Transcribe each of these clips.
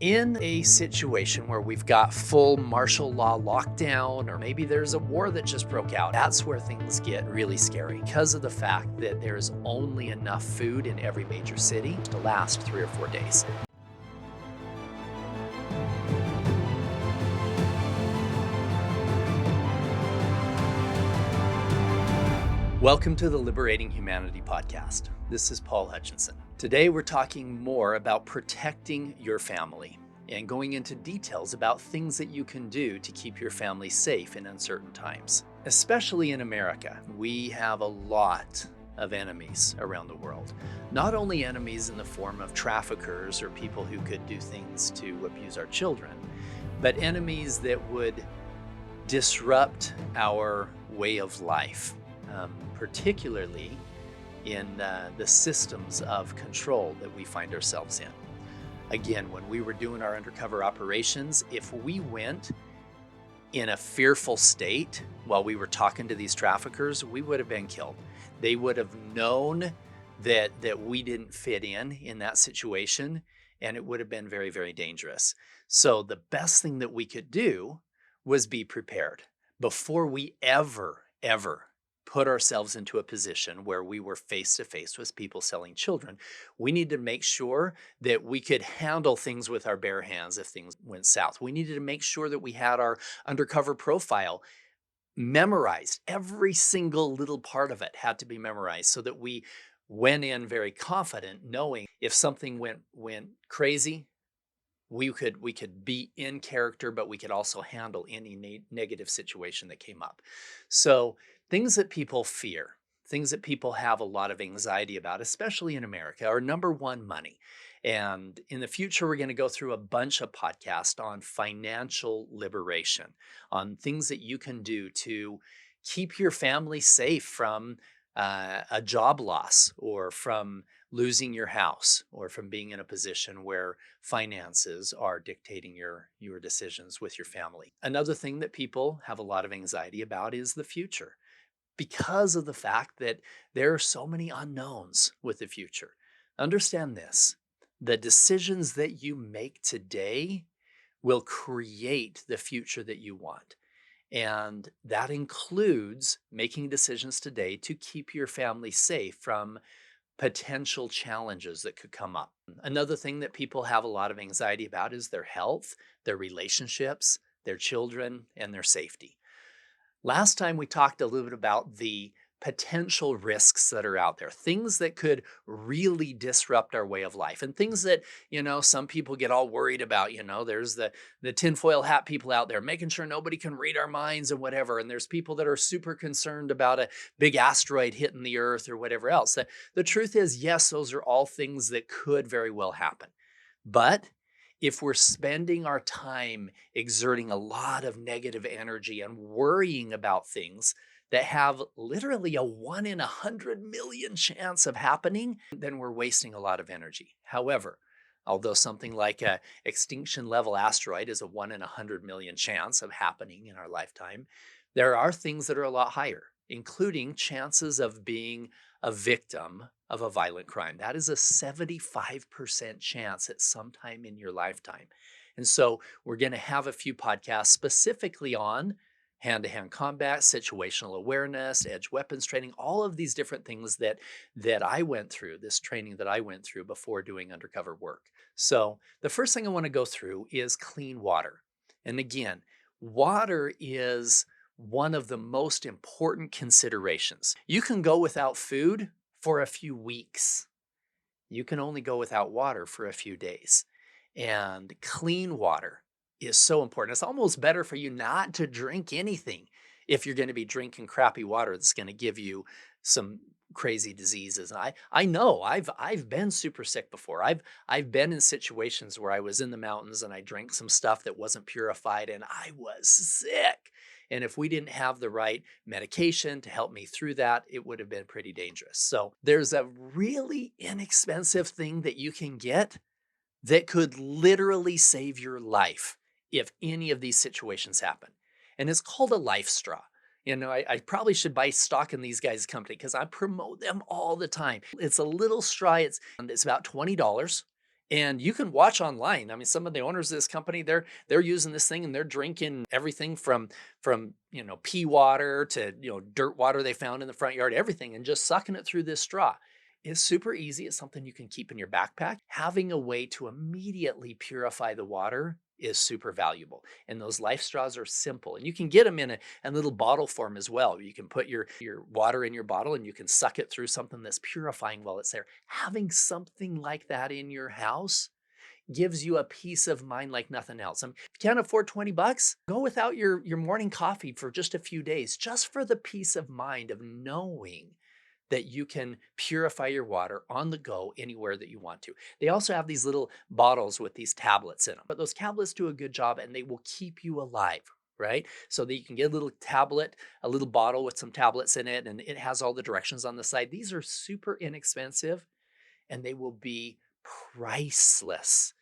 In a situation where we've got full martial law lockdown, or maybe there's a war that just broke out, that's where things get really scary because of the fact that there's only enough food in every major city to last 3 or 4 days. Welcome to the Liberating Humanity podcast. This is Paul Hutchinson. Today, we're talking more about protecting your family and going into details about things that you can do to keep your family safe in uncertain times. Especially in America, we have a lot of enemies around the world. Not only enemies in the form of traffickers or people who could do things to abuse our children, but enemies that would disrupt our way of life, particularly in the systems of control that we find ourselves in. Again, when we were doing our undercover operations, if we went in a fearful state while we were talking to these traffickers, we would have been killed. They would have known that we didn't fit in that situation, and it would have been very, very dangerous. So the best thing that we could do was be prepared before we ever put ourselves into a position where we were face to face with people selling children. We need to make sure that we could handle things with our bare hands if things went south. We needed to make sure that we had our undercover profile memorized. Every single little part of it had to be memorized so that we went in very confident, knowing if something went crazy, we could be in character, but we could also handle any negative situation that came up. So things that people fear, things that people have a lot of anxiety about, especially in America, are number one, money. And in the future, we're going to go through a bunch of podcasts on financial liberation, on things that you can do to keep your family safe from a job loss, or from losing your house, or from being in a position where finances are dictating your decisions with your family. Another thing that people have a lot of anxiety about is the future, because of the fact that there are so many unknowns with the future. Understand this: the decisions that you make today will create the future that you want. And that includes making decisions today to keep your family safe from potential challenges that could come up. Another thing that people have a lot of anxiety about is their health, their relationships, their children, and their safety. Last time we talked a little bit about the potential risks that are out there, things that could really disrupt our way of life, and things that, some people get all worried about. There's the tinfoil hat people out there making sure nobody can read our minds and whatever. And there's people that are super concerned about a big asteroid hitting the earth or whatever else. The truth is, yes, those are all things that could very well happen. But if we're spending our time exerting a lot of negative energy and worrying about things that have literally a 1 in 100 million chance of happening, then we're wasting a lot of energy. However, although something like a extinction level asteroid is a 1 in 100 million chance of happening in our lifetime, there are things that are a lot higher, including chances of being a victim of a violent crime. That is a 75% chance at some time in your lifetime. And so we're going to have a few podcasts specifically on hand-to-hand combat, situational awareness, edge weapons training, all of these different things that I went through, this training that I went through before doing undercover work. So the first thing I want to go through is clean water. And again, water is one of the most important considerations. You can go without food for a few weeks. You can only go without water for a few days. And clean water is so important. It's almost better for you not to drink anything if you're going to be drinking crappy water that's going to give you some crazy diseases. And I know I've been super sick before. I've been in situations where I was in the mountains and I drank some stuff that wasn't purified and I was sick. And if we didn't have the right medication to help me through that, it would have been pretty dangerous. So there's a really inexpensive thing that you can get that could literally save your life if any of these situations happen. And it's called a LifeStraw. I probably should buy stock in these guys' company because I promote them all the time. It's a little straw. It's about $20. And you can watch online. I mean, some of the owners of this company, they're using this thing and they're drinking everything from pea water to dirt water they found in the front yard, everything, and just sucking it through this straw. It's super easy. It's something you can keep in your backpack. Having a way to immediately purify the water is super valuable. And those life straws are simple. And you can get them in a little bottle form as well. You can put your water in your bottle and you can suck it through something that's purifying while it's there. Having something like that in your house gives you a peace of mind like nothing else. If you can't afford 20 bucks, go without your morning coffee for just a few days, just for the peace of mind of knowing that you can purify your water on the go anywhere that you want to. They also have these little bottles with these tablets in them, but those tablets do a good job and they will keep you alive. Right? So that you can get a little tablet, a little bottle with some tablets in it, and it has all the directions on the side. These are super inexpensive and they will be priceless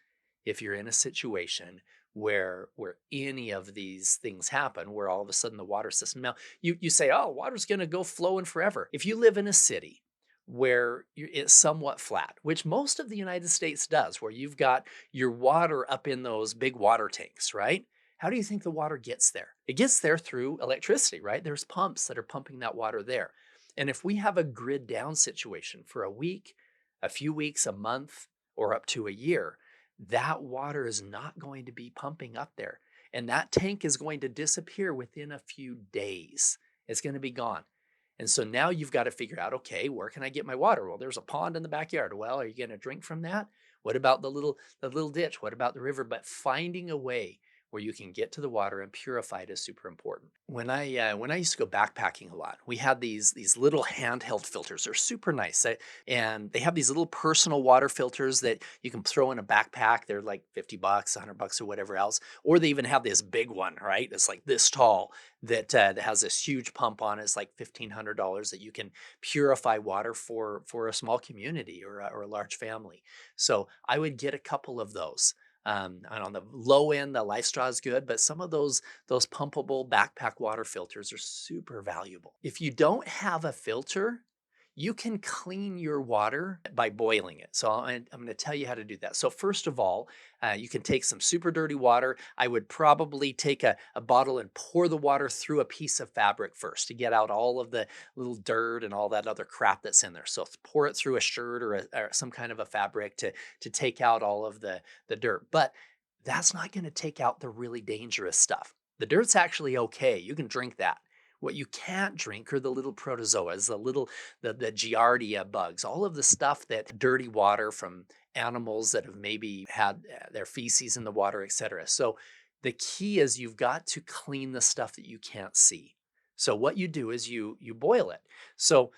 if you're in a situation where any of these things happen, where all of a sudden the water system, now you say, oh, water's going to go flowing forever. If you live in a city where it's somewhat flat, which most of the United States does, where you've got your water up in those big water tanks, right? How do you think the water gets there? It gets there through electricity, right? There's pumps that are pumping that water there. And if we have a grid down situation for a week, a few weeks, a month, or up to a year, that water is not going to be pumping up there. And that tank is going to disappear within a few days. It's going to be gone. And so now you've got to figure out, okay, where can I get my water? Well, there's a pond in the backyard. Well, are you going to drink from that? What about the little ditch? What about the river? But finding a way where you can get to the water and purify it is super important. When I used to go backpacking a lot, we had these little handheld filters. They're super nice, and they have these little personal water filters that you can throw in a backpack. They're like 50 bucks, 100 bucks, or whatever else. Or they even have this big one, right? It's like this tall that has this huge pump on it. It's like $1,500 that you can purify water for a small community or a large family. So I would get a couple of those. And on the low end, the LifeStraw is good, but some of those pumpable backpack water filters are super valuable. If you don't have a filter, you can clean your water by boiling it. So I'm going to tell you how to do that. So first of all, you can take some super dirty water. I would probably take a bottle and pour the water through a piece of fabric first to get out all of the little dirt and all that other crap that's in there. So pour it through a shirt or some kind of a fabric to take out all of the dirt. But that's not going to take out the really dangerous stuff. The dirt's actually okay. You can drink that. What you can't drink are the little protozoas, the giardia bugs, all of the stuff that dirty water from animals that have maybe had their feces in the water, etc. So the key is you've got to clean the stuff that you can't see. So what you do is you boil it. So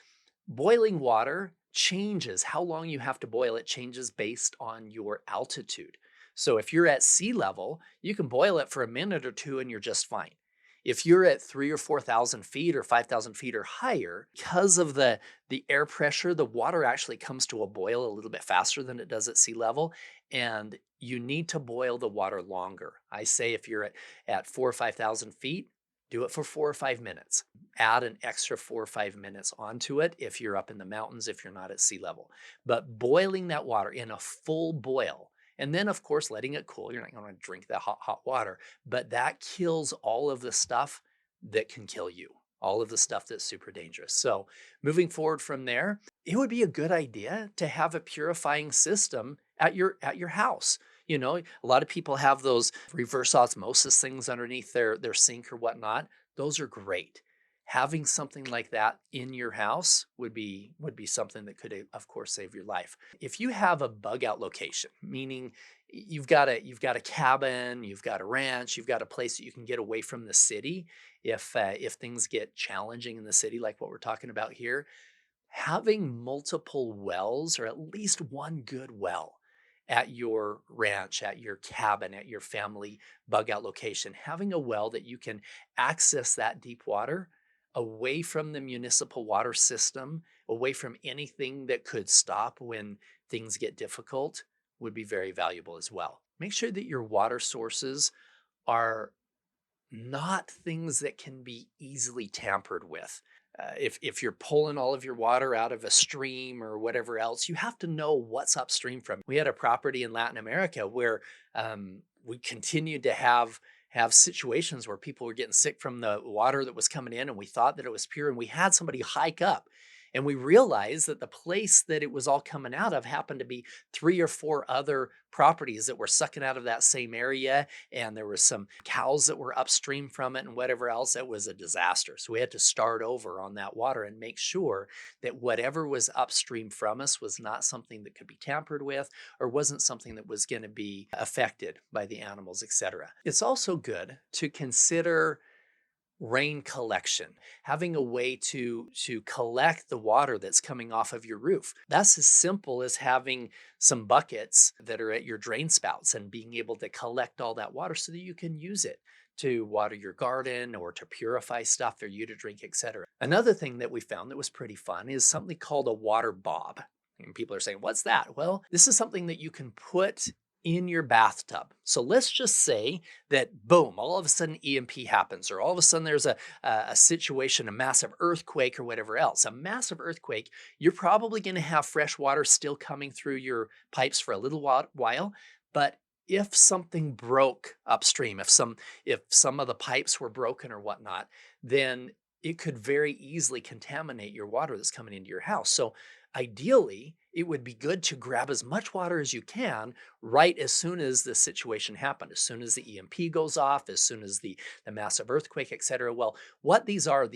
boiling water changes how long you have to boil it changes based on your altitude. So if you're at sea level, you can boil it for a minute or two and you're just fine. If you're at 3,000 or 4,000 feet or 5,000 feet or higher, because of the air pressure, the water actually comes to a boil a little bit faster than it does at sea level. And you need to boil the water longer. I say if you're at 4,000 or 5,000 feet, do it for 4 or 5 minutes. Add an extra 4 or 5 minutes onto it if you're up in the mountains, if you're not at sea level. But boiling that water in a full boil, and then, of course, letting it cool. You're not going to drink that hot water, but that kills all of the stuff that can kill you, all of the stuff that's super dangerous. So, moving forward from there, it would be a good idea to have a purifying system at your house. A lot of people have those reverse osmosis things underneath their sink or whatnot. Those are great. Having something like that in your house would be something that could, of course, save your life. If you have a bug out location, meaning you've got a cabin, you've got a ranch, you've got a place that you can get away from the city if things get challenging in the city like what we're talking about here, having multiple wells or at least one good well at your ranch, at your cabin, at your family bug out location, having a well that you can access that deep water away from the municipal water system, away from anything that could stop when things get difficult would be very valuable as well. Make sure that your water sources are not things that can be easily tampered with. if you're pulling all of your water out of a stream or whatever else, you have to know what's upstream from. We had a property in Latin America where we continued to have situations where people were getting sick from the water that was coming in, and we thought that it was pure, and we had somebody hike up. And we realized that the place that it was all coming out of happened to be three or four other properties that were sucking out of that same area. And there were some cows that were upstream from it and whatever else. It was a disaster. So we had to start over on that water and make sure that whatever was upstream from us was not something that could be tampered with or wasn't something that was going to be affected by the animals, etc. It's also good to consider rain collection, having a way to collect the water that's coming off of your roof. That's as simple as having some buckets that are at your drain spouts and being able to collect all that water so that you can use it to water your garden or to purify stuff for you to drink, etc. Another thing that we found that was pretty fun is something called a water bob. And people are saying, what's that? Well, this is something that you can put in your bathtub. So let's just say that boom, all of a sudden EMP happens, or all of a sudden there's a situation, a massive earthquake or whatever else. A massive earthquake, you're probably going to have fresh water still coming through your pipes for a little while. But if something broke upstream, if some of the pipes were broken or whatnot, then it could very easily contaminate your water that's coming into your house. So ideally, it would be good to grab as much water as you can right as soon as the situation happened, as soon as the EMP goes off, as soon as the massive earthquake, etc. Well, what these are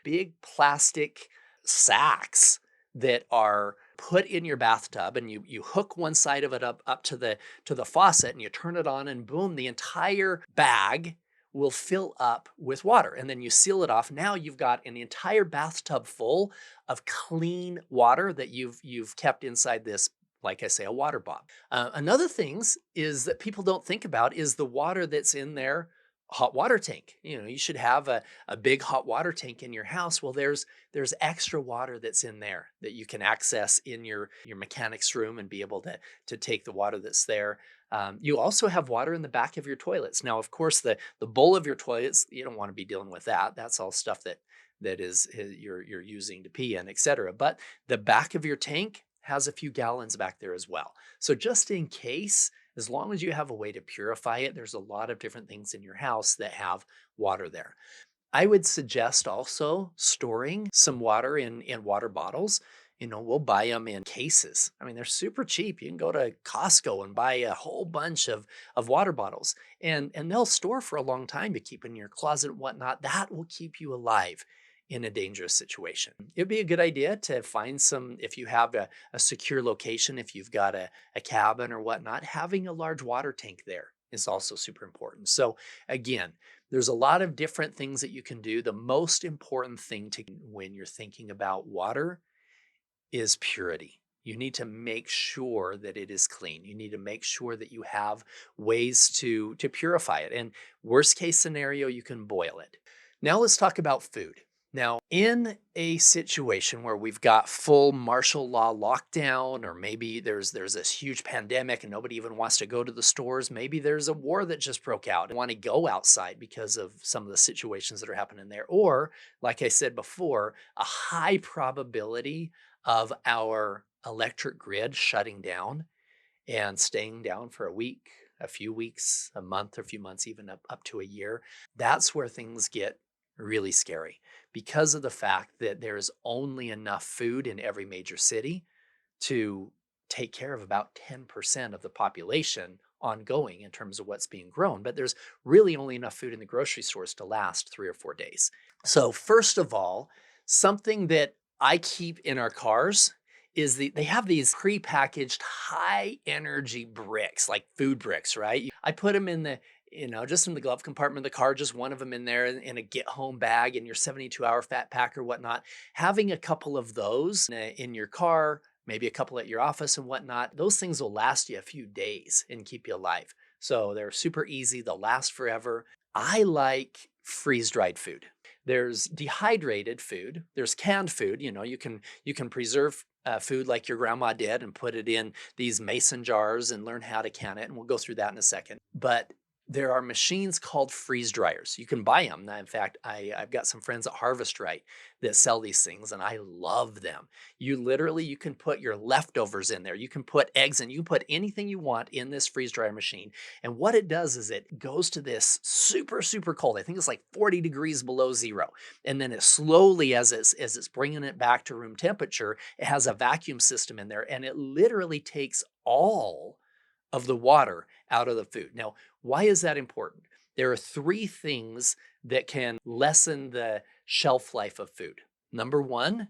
big plastic sacks that are put in your bathtub, and you hook one side of it up to the faucet, and you turn it on, and boom, the entire bag will fill up with water, and then you seal it off. Now you've got an entire bathtub full of clean water that you've kept inside this, like I say, a water bob. Another things is that people don't think about is the water that's in their hot water tank. You should have a big hot water tank in your house. Well, there's extra water that's in there that you can access in your mechanic's room and be able to take the water that's there. You also have water in the back of your toilets. Now, of course, the bowl of your toilets, you don't want to be dealing with that. That's all stuff that is you're using to pee in, etc. But the back of your tank has a few gallons back there as well. So just in case, as long as you have a way to purify it, there's a lot of different things in your house that have water there. I would suggest also storing some water in water bottles. We'll buy them in cases. I mean, they're super cheap. You can go to Costco and buy a whole bunch of water bottles, and they'll store for a long time to keep in your closet and whatnot. That will keep you alive in a dangerous situation. It'd be a good idea to find some, if you have a secure location, if you've got a cabin or whatnot, having a large water tank there is also super important. So again, there's a lot of different things that you can do. The most important thing when you're thinking about water is purity. You need to make sure that it is clean. You need to make sure that you have ways to purify it. And worst case scenario, you can boil it. Now let's talk about food. Now, in a situation where we've got full martial law lockdown, or maybe there's this huge pandemic and nobody even wants to go to the stores, maybe there's a war that just broke out and want to go outside because of some of the situations that are happening there. Or, like I said before, a high probability of our electric grid shutting down and staying down for a week, a few weeks, a month, or a few months, even up to a year. That's where things get really scary because of the fact that there's only enough food in every major city to take care of about 10% of the population ongoing in terms of what's being grown. But there's really only enough food in the grocery stores to last 3 or 4 days. So first of all, something that I keep in our cars is they have these prepackaged high energy bricks, like food bricks, right? I put them in just in the glove compartment of the car, just one of them in there in a get home bag in your 72-hour fat pack or whatnot. Having a couple of those in your car, maybe a couple at your office and whatnot, those things will last you a few days and keep you alive. So they're super easy. They'll last forever. I like freeze-dried food. There's dehydrated food. There's canned food. You can preserve food like your grandma did and put it in these mason jars and learn how to can it. And we'll go through that in a second. But There are machines called freeze dryers. You can buy them. In fact, I've got some friends at Harvest Right that sell these things, and I love them. You can put your leftovers in there. You can put eggs in. You can put anything you want in this freeze dryer machine. And what it does is it goes to this super, super cold. I think it's like 40 degrees below zero. And then it slowly, as it's bringing it back to room temperature, it has a vacuum system in there, and it literally takes all of the water out of the food. Now, why is that important? There are three things that can lessen the shelf life of food. Number one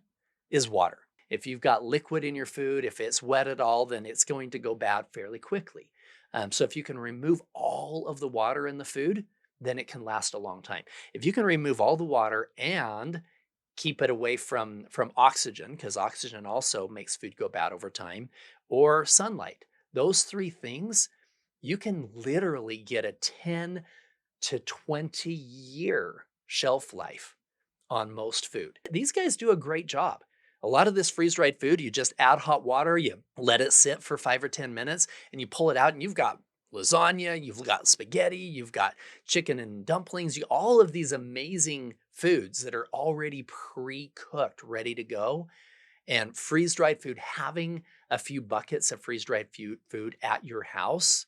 is water. If you've got liquid in your food, if it's wet at all, then it's going to go bad fairly quickly. So if you can remove all of the water in the food, then it can last a long time. If you can remove all the water and keep it away from oxygen, because oxygen also makes food go bad over time, or sunlight. Those three things, you can literally get a 10 to 20-year shelf life on most food. These guys do a great job. A lot of this freeze-dried food, you just add hot water, you let it sit for 5 or 10 minutes, and you pull it out, and you've got lasagna, you've got spaghetti, you've got chicken and dumplings, all of these amazing foods that are already pre-cooked, ready to go. And freeze-dried food, having a few buckets of freeze-dried food at your house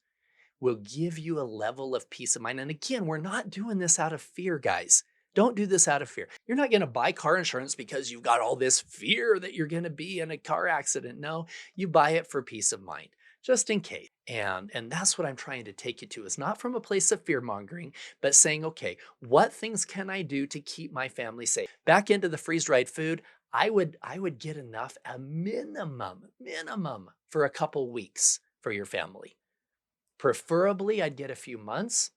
will give you a level of peace of mind. And again, we're not doing this out of fear, guys. Don't do this out of fear. You're not going to buy car insurance because you've got all this fear that you're going to be in a car accident. No, you buy it for peace of mind, just in case. And that's what I'm trying to take you to, is not from a place of fear mongering, but saying, okay, what things can I do to keep my family safe? Back into the freeze-dried food, I would get enough, a minimum for a couple weeks for your family. Preferably, I'd get a few months.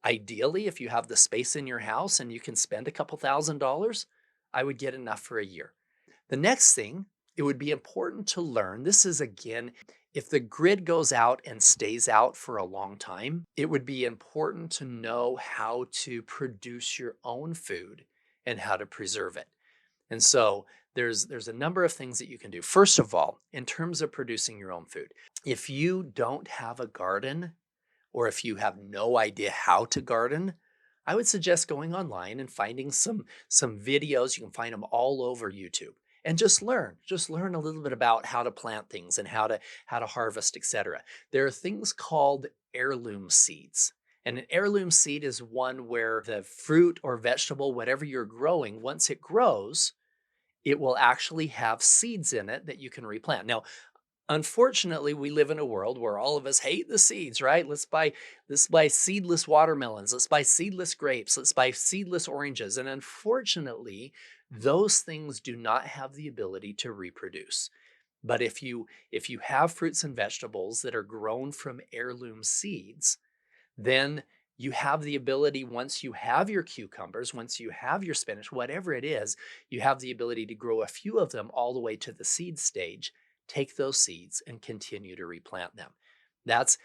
Ideally, if you have the space in your house and you can spend a couple $1,000s, I would get enough for a year. The next thing, it would be important to learn, this is again, if the grid goes out and stays out for a long time, it would be important to know how to produce your own food and how to preserve it. And so there's a number of things that you can do. First of all, in terms of producing your own food, if you don't have a garden, or if you have no idea how to garden, I would suggest going online and finding some videos. You can find them all over YouTube, and just learn. Just learn a little bit about how to plant things and how to harvest, etc. There are things called heirloom seeds. And an heirloom seed is one where the fruit or vegetable, whatever you're growing, once it grows, it will actually have seeds in it that you can replant. Now, unfortunately, we live in a world where all of us hate the seeds, right? Let's buy seedless watermelons, let's buy seedless grapes, let's buy seedless oranges. And unfortunately, those things do not have the ability to reproduce. But if you have fruits and vegetables that are grown from heirloom seeds, then you have the ability, once you have your cucumbers, once you have your spinach, whatever it is, you have the ability to grow a few of them all the way to the seed stage, take those seeds and continue to replant them. That's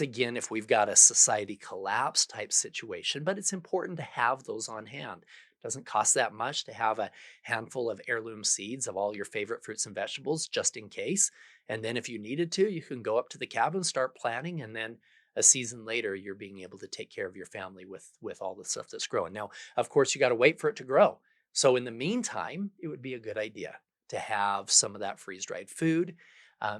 again, if we've got a society collapse type situation, but it's important to have those on hand. It doesn't cost that much to have a handful of heirloom seeds of all your favorite fruits and vegetables, just in case. And then if you needed to, you can go up to the cabin, start planting, and then a season later, you're being able to take care of your family with all the stuff that's growing. Now, of course, you got to wait for it to grow. So in the meantime, it would be a good idea to have some of that freeze-dried food.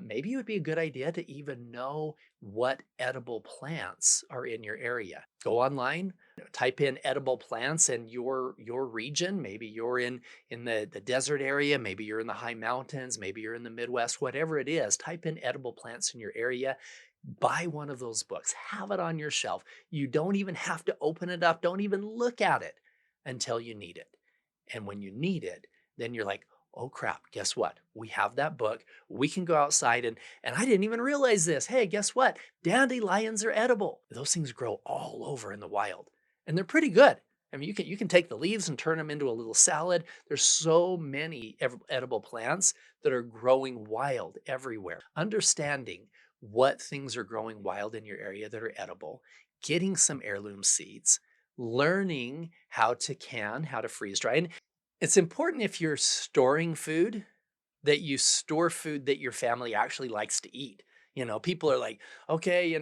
Maybe it would be a good idea to even know what edible plants are in your area. Go online, type in edible plants in your region. Maybe you're in the desert area, maybe you're in the high mountains, maybe you're in the Midwest, whatever it is. Type in edible plants in your area. Buy one of those books, have it on your shelf. You don't even have to open it up. Don't even look at it until you need it. And when you need it, then you're like, oh crap, guess what? We have that book. We can go outside and I didn't even realize this. Hey, guess what? Dandelions are edible. Those things grow all over in the wild and they're pretty good. I mean, you can take the leaves and turn them into a little salad. There's so many edible plants that are growing wild everywhere. Understanding what things are growing wild in your area that are edible, getting some heirloom seeds, learning how to can, how to freeze dry. And it's important, if you're storing food, that you store food that your family actually likes to eat. People are like, okay,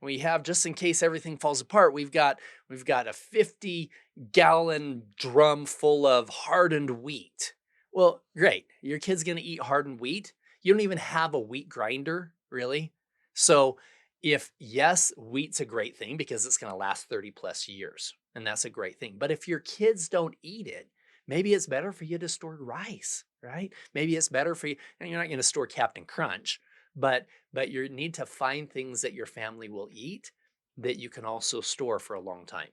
we have, just in case everything falls apart, we've got a 50-gallon drum full of hardened wheat. Well, great. Your kid's going to eat hardened wheat. You don't even have a wheat grinder, really. So, if yes, wheat's a great thing because it's going to last 30 plus years, and that's a great thing. But if your kids don't eat it, maybe it's better for you to store rice, right? Maybe it's better for you, and you're not going to store Captain Crunch, but you need to find things that your family will eat that you can also store for a long time.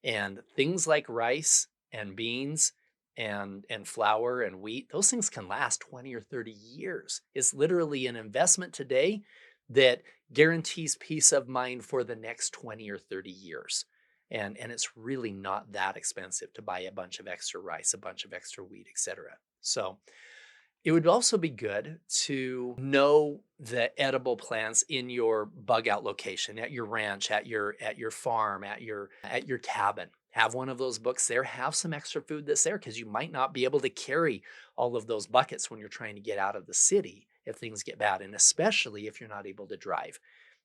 And things like rice and beans and flour and wheat, those things can last 20 or 30 years. It's literally an investment today that guarantees peace of mind for the next 20 or 30 years. And it's really not that expensive to buy a bunch of extra rice, a bunch of extra wheat, etc. So it would also be good to know the edible plants in your bug out location, at your ranch, at your farm, at your cabin. Have one of those books there. Have some extra food that's there because you might not be able to carry all of those buckets when you're trying to get out of the city if things get bad, and especially if you're not able to drive.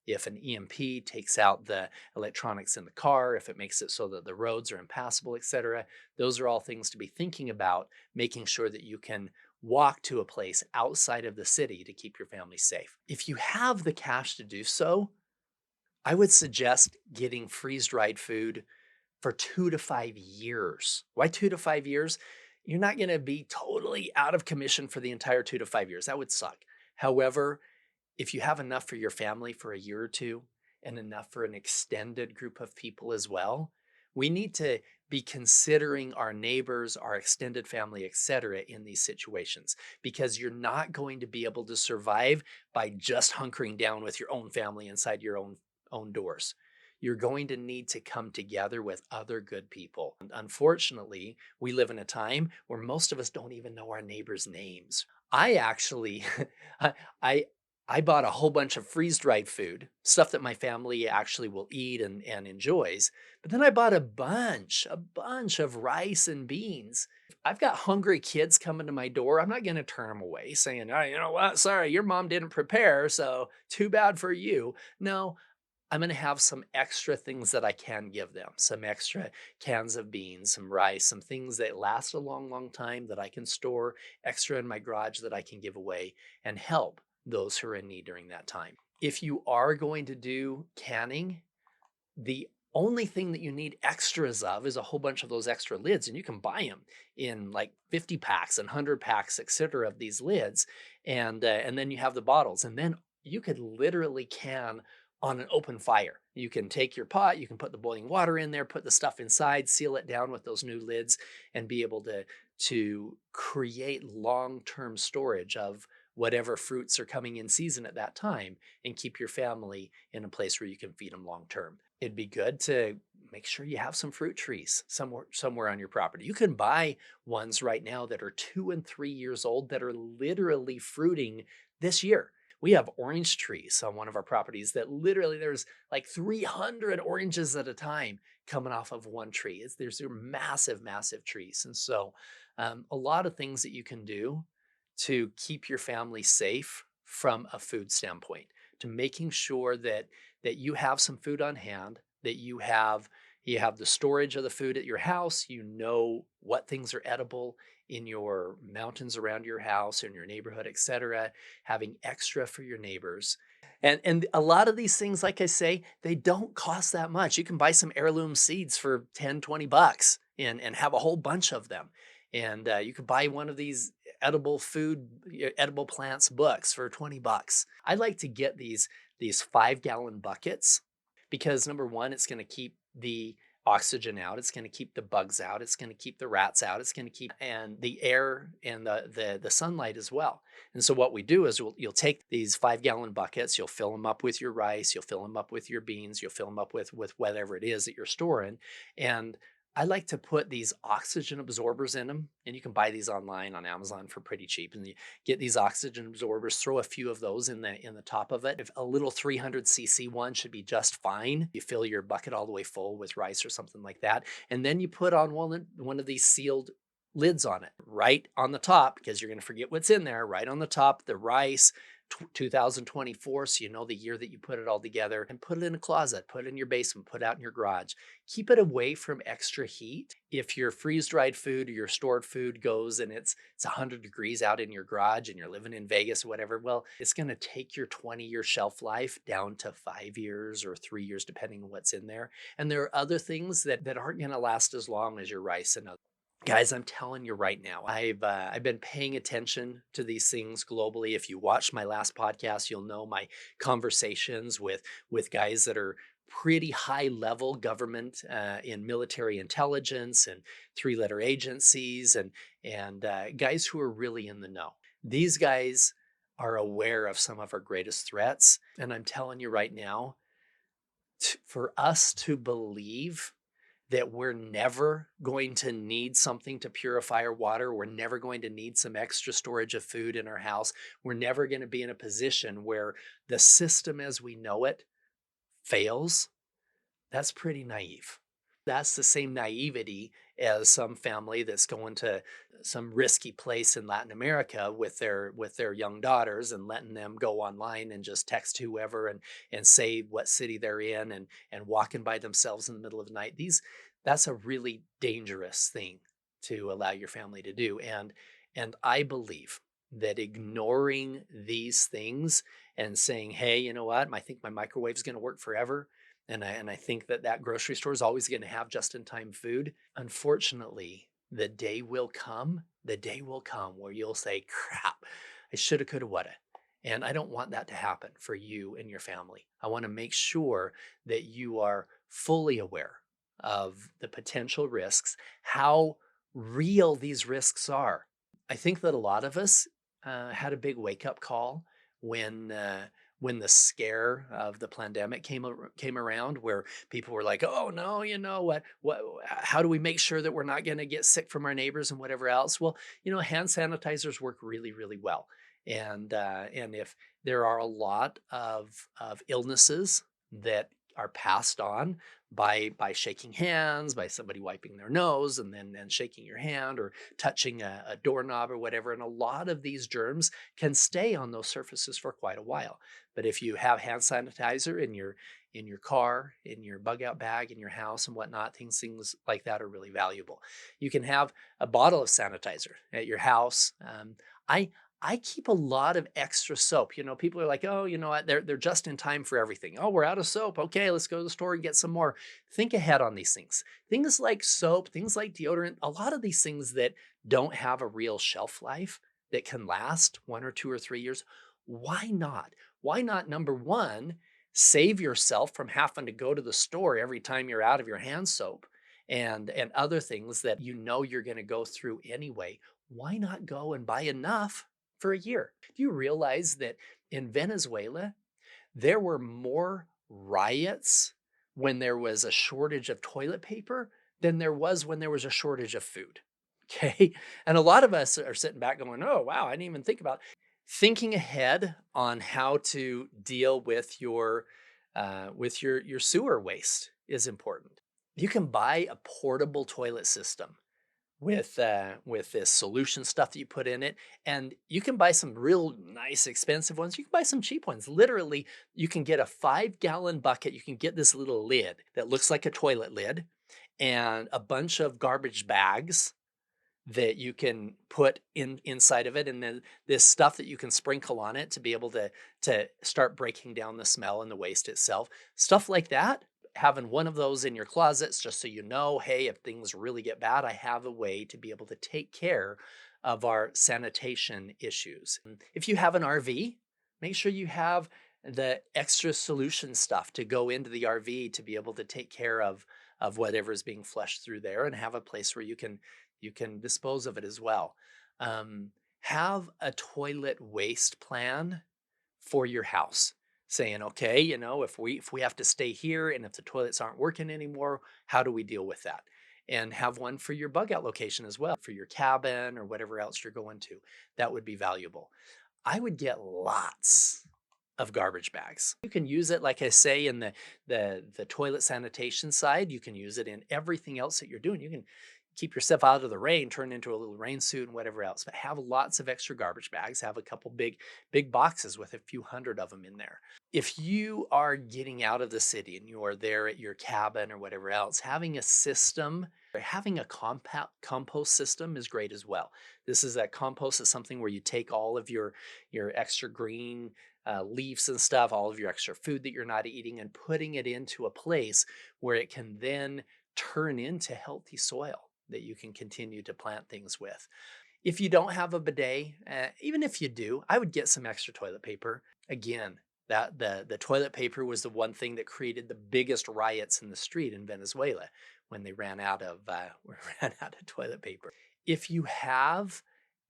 If an EMP takes out the electronics in the car, if it makes it so that the roads are impassable, etc., those are all things to be thinking about, making sure that you can walk to a place outside of the city to keep your family safe. If you have the cash to do so, I would suggest getting freeze dried food for 2 to 5 years. Why 2 to 5 years? You're not going to be totally out of commission for the entire 2 to 5 years. That would suck. However, if you have enough for your family for a year or two and enough for an extended group of people as well, we need to be considering our neighbors, our extended family, etc., in these situations, because you're not going to be able to survive by just hunkering down with your own family inside your own doors. You're going to need to come together with other good people. And unfortunately, we live in a time where most of us don't even know our neighbors' names. I actually, I, I I bought a whole bunch of freeze-dried food, stuff that my family actually will eat and enjoys. But then I bought a bunch of rice and beans. I've got hungry kids coming to my door. I'm not going to turn them away saying, oh, you know what? Sorry, your mom didn't prepare, so too bad for you. No, I'm going to have some extra things that I can give them, some extra cans of beans, some rice, some things that last a long, long time that I can store extra in my garage that I can give away and help those who are in need during that time. If you are going to do canning, the only thing that you need extras of is a whole bunch of those extra lids, and you can buy them in like 50 packs and 100 packs, etc., of these lids, and then you have the bottles, and then you could literally can on an open fire. You can take your pot, you can put the boiling water in there, put the stuff inside, seal it down with those new lids, and be able to create long-term storage of whatever fruits are coming in season at that time and keep your family in a place where you can feed them long term. It'd be good to make sure you have some fruit trees somewhere on your property. You can buy ones right now that are 2 and 3 years old that are literally fruiting this year. We have orange trees on one of our properties that literally there's like 300 oranges at a time coming off of one tree. There's massive, massive trees. And so a lot of things that you can do to keep your family safe from a food standpoint, to making sure that you have some food on hand, that you have the storage of the food at your house, you know what things are edible in your mountains around your house, in your neighborhood, etc., having extra for your neighbors. And a lot of these things, like I say, they don't cost that much. You can buy some heirloom seeds for 10, $20 and have a whole bunch of them. And you could buy one of these edible plants books for $20. I like to get these 5-gallon buckets because number one, it's going to keep the oxygen out, it's going to keep the bugs out, it's going to keep the rats out, it's going to keep and the air and the sunlight as well. And so what we do is you'll take these 5-gallon buckets, you'll fill them up with your rice, you'll fill them up with your beans, you'll fill them up with whatever it is that you're storing. And I like to put these oxygen absorbers in them, and you can buy these online on Amazon for pretty cheap. And you get these oxygen absorbers, throw a few of those in the top of it. If a little 300 cc one should be just fine. You fill your bucket all the way full with rice or something like that, and then you put on one of these sealed lids on it, right on the top, because you're going to forget what's in there. Right on the top, the rice, 2024, so you know the year that you put it all together, and put it in a closet, put it in your basement, put it out in your garage. Keep it away from extra heat. If your freeze-dried food or your stored food goes and it's 100 degrees out in your garage and you're living in Vegas or whatever, well, it's going to take your 20-year shelf life down to 5 years or 3 years, depending on what's in there. And there are other things that aren't going to last as long as your rice and other. Guys, I'm telling you right now, I've been paying attention to these things globally. If you watched my last podcast, you'll know my conversations with guys that are pretty high level government in military intelligence and three-letter agencies and guys who are really in the know. These guys are aware of some of our greatest threats, and I'm telling you right now, for us to believe that we're never going to need something to purify our water. We're never going to need some extra storage of food in our house. We're never going to be in a position where the system as we know it fails. That's pretty naive. That's the same naivety as some family that's going to some risky place in Latin America with their young daughters and letting them go online and just text whoever and say what city they're in and walking by themselves in the middle of the night. That's a really dangerous thing to allow your family to do. And I believe that ignoring these things and saying, hey, you know what? I think my microwave's going to work forever. And I think that grocery store is always going to have just-in-time food. Unfortunately, the day will come where you'll say, crap, I shoulda, coulda, woulda. And I don't want that to happen for you and your family. I want to make sure that you are fully aware of the potential risks, how real these risks are. I think that a lot of us had a big wake-up call when when the scare of the pandemic came around, where people were like, "Oh no, you know what? How do we make sure that we're not going to get sick from our neighbors and whatever else?" Well, hand sanitizers work really, really well, and if there are a lot of illnesses that are passed on by shaking hands, by somebody wiping their nose and shaking your hand or touching a doorknob or whatever, and a lot of these germs can stay on those surfaces for quite a while. But if you have hand sanitizer in your car, in your bug out bag, in your house and whatnot, things like that are really valuable. You can have a bottle of sanitizer at your house. I I keep a lot of extra soap. People are like, oh, you know what? They're just in time for everything. Oh, we're out of soap. Okay, let's go to the store and get some more. Think ahead on these things. Things like soap, things like deodorant, a lot of these things that don't have a real shelf life that can last 1 or 2 or 3 years. Why not? Why not, number one, save yourself from having to go to the store every time you're out of your hand soap and other things that you're going to go through anyway. Why not go and buy enough for a year? Do you realize that in Venezuela, there were more riots when there was a shortage of toilet paper than there was when there was a shortage of food? Okay. And a lot of us are sitting back going, oh, wow, I didn't even think about thinking ahead on how to deal with your sewer waste is important. You can buy a portable toilet system with this solution stuff that you put in it, and you can buy some real nice expensive ones. You can buy some cheap ones. Literally, you can get a 5-gallon bucket. You can get this little lid that looks like a toilet lid and a bunch of garbage bags that you can put inside of it, and then this stuff that you can sprinkle on it to be able to start breaking down the smell and the waste itself. Stuff like that, having one of those in your closets just so hey, if things really get bad, I have a way to be able to take care of our sanitation issues. If you have an RV, make sure you have the extra solution stuff to go into the RV to be able to take care of whatever is being flushed through there, and have a place where you can dispose of it as well. Have a toilet waste plan for your house, saying, okay, if we have to stay here and if the toilets aren't working anymore, how do we deal with that? And have one for your bug out location as well, for your cabin or whatever else you're going to. That would be valuable. I would get lots of garbage bags. You can use it, like I say, in the toilet sanitation side. You can use it in everything else that you're doing. keep yourself out of the rain, turn into a little rain suit and whatever else. But have lots of extra garbage bags. Have a couple big boxes with a few hundred of them in there. If you are getting out of the city and you are there at your cabin or whatever else, having a system or having a compost system is great as well. This is that compost is something where you take all of your extra green leaves and stuff, all of your extra food that you're not eating, and putting it into a place where it can then turn into healthy soil that you can continue to plant things with. If you don't have a bidet, even if you do, I would get some extra toilet paper. Again, that the toilet paper was the one thing that created the biggest riots in the street in Venezuela when they ran out of toilet paper. If you have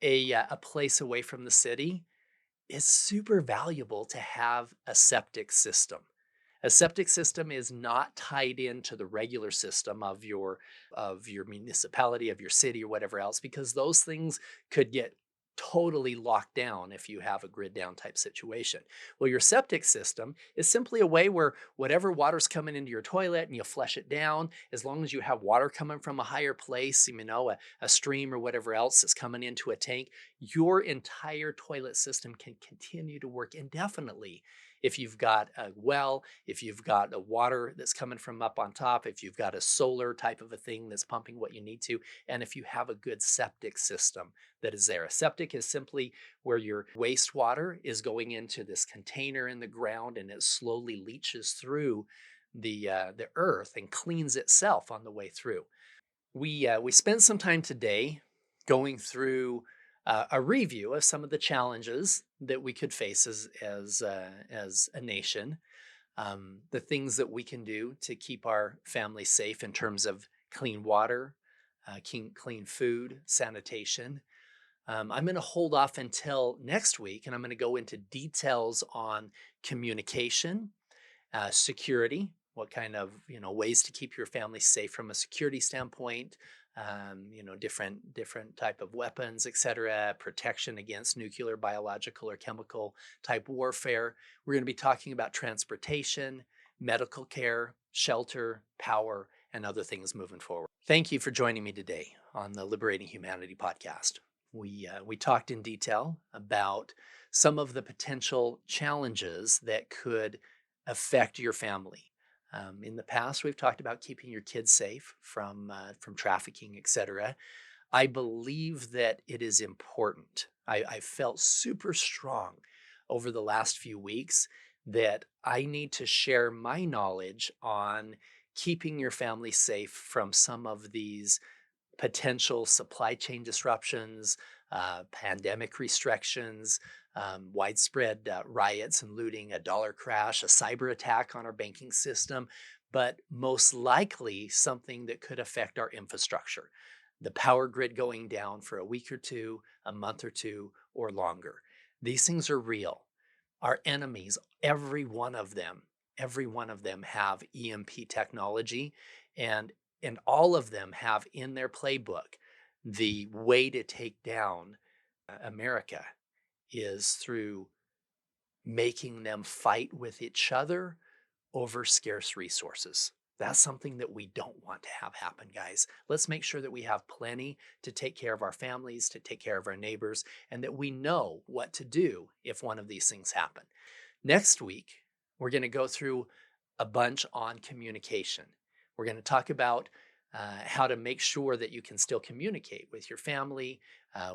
a place away from the city, it's super valuable to have a septic system. A septic system is not tied into the regular system of your municipality, of your city, or whatever else, because those things could get totally locked down if you have a grid down type situation. Well, your septic system is simply a way where whatever water's coming into your toilet and you flush it down, as long as you have water coming from a higher place, a stream or whatever else is coming into a tank, your entire toilet system can continue to work indefinitely. If you've got a well, if you've got a water that's coming from up on top, if you've got a solar type of a thing that's pumping what you need to, and if you have a good septic system that is there. A septic is simply where your wastewater is going into this container in the ground and it slowly leaches through the earth and cleans itself on the way through. We spent some time today going through a review of some of the challenges that we could face as a nation, the things that we can do to keep our families safe in terms of clean water, clean food, sanitation. I'm going to hold off until next week, and I'm going to go into details on communication, security, what kind of ways to keep your family safe from a security standpoint, different type of weapons, etc., protection against nuclear, biological, or chemical type warfare. We're going to be talking about transportation, medical care, shelter, power, and other things moving forward. Thank you for joining me today on the Liberating Humanity podcast. We talked in detail about some of the potential challenges that could affect your family. In the past, we've talked about keeping your kids safe from trafficking, etc. I believe that it is important. I felt super strong over the last few weeks that I need to share my knowledge on keeping your family safe from some of these potential supply chain disruptions, pandemic restrictions, widespread riots and looting, a dollar crash, a cyber attack on our banking system, but most likely something that could affect our infrastructure. The power grid going down for a week or two, a month or two, or longer. These things are real. Our enemies, every one of them have EMP technology, and all of them have in their playbook the way to take down America is through making them fight with each other over scarce resources. That's something that we don't want to have happen, guys. Let's make sure that we have plenty to take care of our families, to take care of our neighbors, and that we know what to do if one of these things happen. Next week, we're going to go through a bunch on communication. We're going to talk about how to make sure that you can still communicate with your family,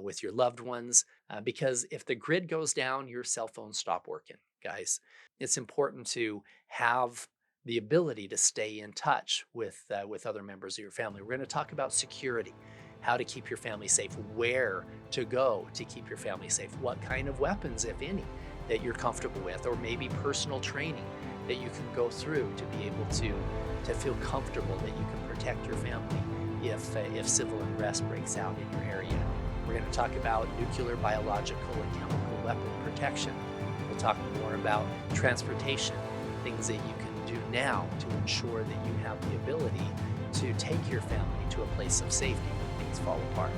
with your loved ones, because if the grid goes down, your cell phones stop working, guys. It's important to have the ability to stay in touch with other members of your family. We're going to talk about security, how to keep your family safe, where to go to keep your family safe, what kind of weapons, if any, that you're comfortable with, or maybe personal training that you can go through to be able to feel comfortable that you can protect your family if civil unrest breaks out in your area. We're going to talk about nuclear, biological, and chemical weapon protection. We'll talk more about transportation, things that you can do now to ensure that you have the ability to take your family to a place of safety when things fall apart.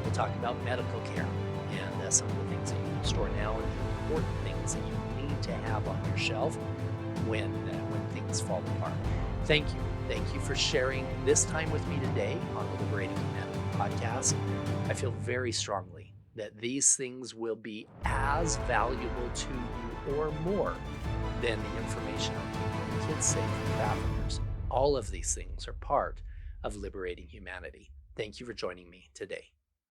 We'll talk about medical care and some of the things that you can store now and the important things that you need to have on your shelf when things fall apart. Thank you. Thank you for sharing this time with me today on the Liberating Humanity podcast. I feel very strongly that these things will be as valuable to you or more than the information on keeping kids safe from traffickers. All of these things are part of liberating humanity. Thank you for joining me today.